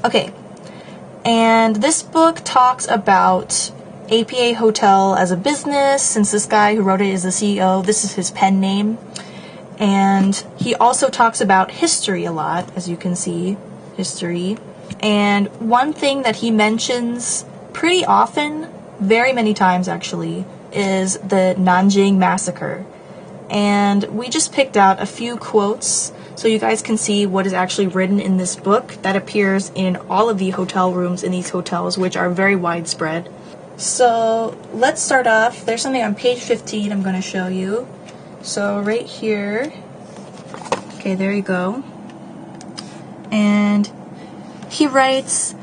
Okay, and this book talks about APA Hotel as a business, since this guy who wrote it is the CEO. This is his pen name. And he also talks about history a lot, as you can see, history. And one thing that he mentions pretty often, very many times actually, is the Nanjing Massacre. And we just picked out a few quotes so you guys can see what is actually written in this book that appears in all of the hotel rooms in these hotels, which are very widespread. So let's start off. There's something on page 15 I'm going to show you. So right here, okay, there you go. And he writes,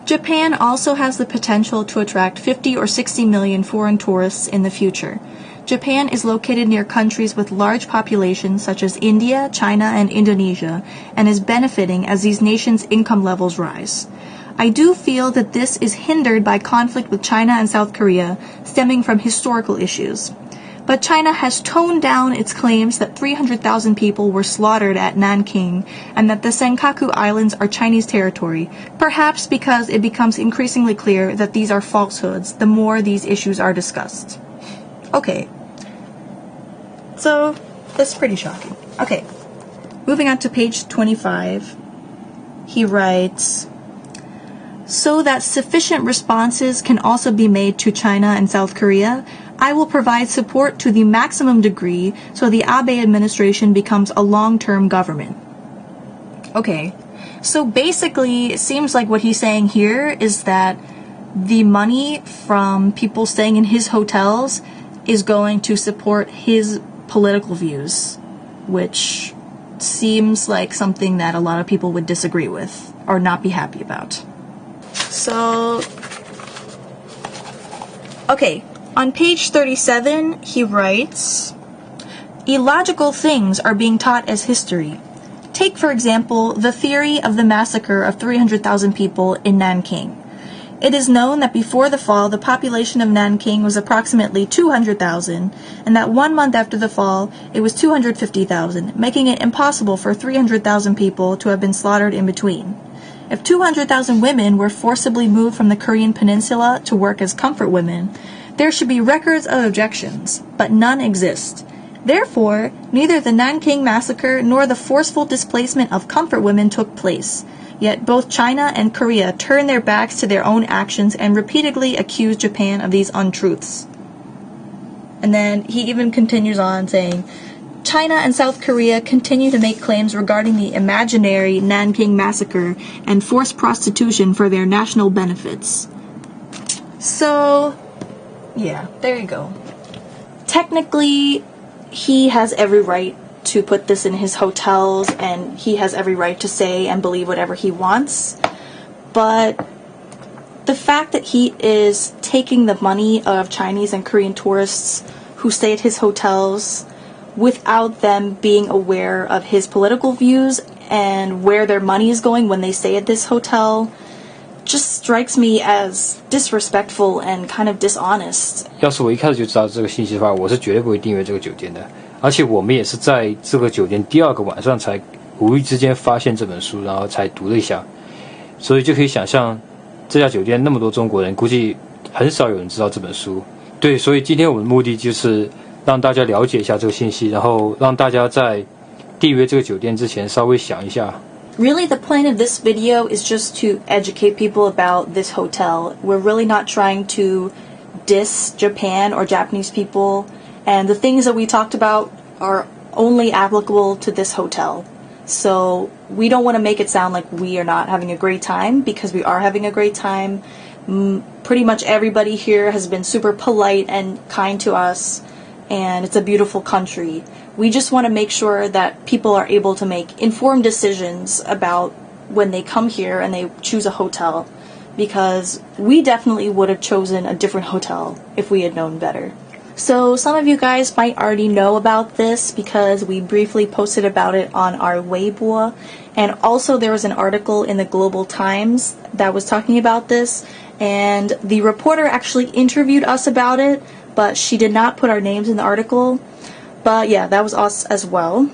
Japan also has the potential to attract 50 or 60 million foreign tourists in the future. Japan is located near countries with large populations such as India, China, and Indonesia, and is benefiting as these nations' income levels rise. I do feel that this is hindered by conflict with China and South Korea, stemming from historical issues. But China has toned down its claims that 300,000 people were slaughtered at Nanking and that the Senkaku Islands are Chinese territory, perhaps because it becomes increasingly clear that these are falsehoods the more these issues are discussed. Okay. So, that's pretty shocking. Okay. Moving on to page 25. He writes, so that sufficient responses can also be made to China and South Korea, I will provide support to the maximum degree so the Abe administration becomes a long-term government. Okay, so basically it seems like what he's saying here is that the money from people staying in his hotels is going to support his political views, which seems like something that a lot of people would disagree with or not be happy about. So, okay, on page 37, he writes, illogical things are being taught as history. Take, for example, the theory of the massacre of 300,000 people in Nanking. It is known that before the fall, the population of Nanking was approximately 200,000, and that 1 month after the fall, it was 250,000, making it impossible for 300,000 people to have been slaughtered in between. If 200,000 women were forcibly moved from the Korean peninsula to work as comfort women, there should be records of objections, but none exist. Therefore, neither the Nanking Massacre nor the forceful displacement of comfort women took place. Yet both China and Korea turned their backs to their own actions and repeatedly accused Japan of these untruths. And then he even continues on saying, China and South Korea continue to make claims regarding the imaginary Nanking Massacre and forced prostitution for their national benefits. So, yeah, there you go. Technically, he has every right to put this in his hotels, and he has every right to say and believe whatever he wants. But the fact that he is taking the money of Chinese and Korean tourists who stay at his hotels without them being aware of his political views and where their money is going when they stay at this hotel just strikes me as disrespectful and kind of dishonest. 要是我一开始就知道这个信息的话，我是绝对不会订阅这个酒店的。而且我们也是在这个酒店第2个晚上才无意之间发现这本书，然后才读了一下。所以就可以想象，这家酒店那么多中国人，估计很少有人知道这本书。对，所以今天我们的目的就是让大家了解一下这个信息，然后让大家在订阅这个酒店之前稍微想一下。Really, the point of this video is just to educate people about this hotel. We're really not trying to diss Japan or Japanese people, and the things that we talked about are only applicable to this hotel. So we don't want to make it sound like we are not having a great time, because we are having a great time. Pretty much everybody here has been super polite and kind to us, and it's a beautiful country. We just want to make sure that people are able to make informed decisions about when they come here and they choose a hotel, because we definitely would have chosen a different hotel if we had known better. So some of you guys might already know about this because we briefly posted about it on our Weibo, and also there was an article in the Global Times that was talking about this, and the reporter actually interviewed us about it, but she did not put our names in the article. But yeah, that was us as well.